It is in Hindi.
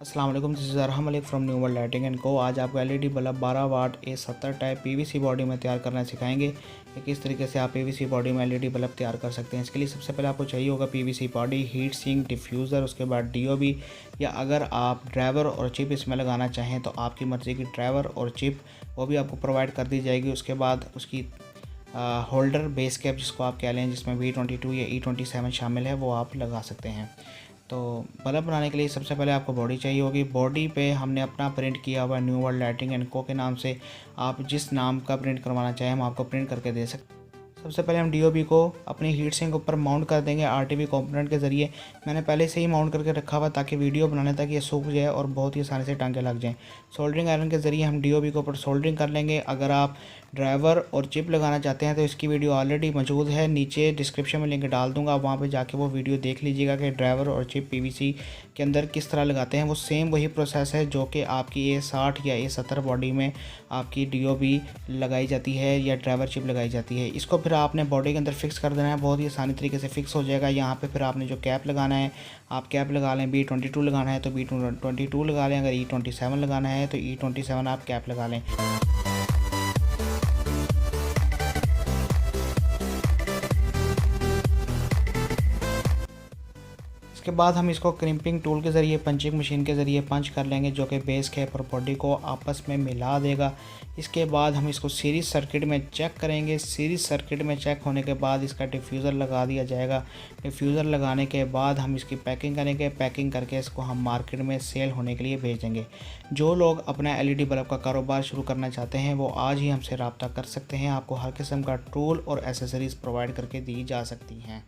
अस्सलाम वालेकुम, this is Arham Malik from new world lighting and co. आज आपको LED bulb 12 watt A70 type PVC body में तैयार करना सिखाएंगे कि किस तरीके से आप पीवीसी बॉडी में एलईडी बल्ब तैयार कर सकते हैं। इसके लिए सबसे पहले आपको चाहिए होगा PVC body, heat sink, diffuser, उसके बाद डीओबी, या अगर आप ड्राइवर और चिप इसमें लगाना चाहें तो आपकी मर्ज़ी की ड्राइवर और चिप वो भी आपको प्रोवाइड कर दी जाएगी। उसके बाद उसकी होल्डर बेस कैप जिसको आप कह लें, जिसमें V22 या E27 शामिल है, वो आप लगा सकते हैं। तो बल्ब बनाने के लिए सबसे पहले आपको बॉडी चाहिए होगी। बॉडी पे हमने अपना प्रिंट किया हुआ न्यू वर्ल्ड लाइटिंग एंड को के नाम से, आप जिस नाम का प्रिंट करवाना चाहें हम आपको प्रिंट करके दे सकते हैं। सबसे पहले हम डीओबी को अपनी हीट सिंक ऊपर माउंट कर देंगे आरटीबी कंपोनेंट के ज़रिए। मैंने पहले से ही माउंट करके रखा हुआ ताकि वीडियो बनाने तक ये सूख जाए और बहुत ही आसानी से टांगे लग जाएं। सोल्डरिंग आयरन के ज़रिए हम डीओबी को ऊपर सोल्डरिंग कर लेंगे। अगर आप ड्राइवर और चिप लगाना चाहते हैं तो इसकी वीडियो ऑलरेडी मौजूद है, नीचे डिस्क्रिप्शन में लिंक डाल दूंगा, वहाँ पे जाके वो वीडियो देख लीजिएगा कि ड्राइवर और चिप पीवीसी के अंदर किस तरह लगाते हैं। वो सेम वही प्रोसेस है जो कि आपकी A60 या A70 बॉडी में आपकी डीओबी लगाई जाती है या ड्राइवर चिप लगाई जाती है। इसको फिर आपने बॉडी के अंदर फिक्स कर देना है, बहुत ही आसानी तरीके से फिक्स हो जाएगा। यहाँ पे फिर आपने जो कैप लगाना है, आप कैप लगा लें। B22 लगाना है तो B22 लगा लें, अगर E27 लगाना है तो E27 आप कैप लगा लें। इसके बाद हम इसको क्रिम्पिंग टूल के ज़रिए, पंचिंग मशीन के ज़रिए पंच कर लेंगे, जो कि बेस कैप और बॉडी को आपस में मिला देगा। इसके बाद हम इसको सीरीज़ सर्किट में चेक करेंगे। सीरीज़ सर्किट में चेक होने के बाद इसका डिफ्यूज़र लगा दिया जाएगा। डिफ्यूज़र लगाने के बाद हम इसकी पैकिंग करेंगे। पैकिंग करके इसको हम मार्केट में सेल होने के लिए भेजेंगे। जो लोग अपना एलईडी बल्ब का कारोबार शुरू करना चाहते हैं वो आज ही हमसे रब्ता कर सकते हैं। आपको हर किस्म का टूल और एसेसरीज़ प्रोवाइड करके दी जा सकती हैं।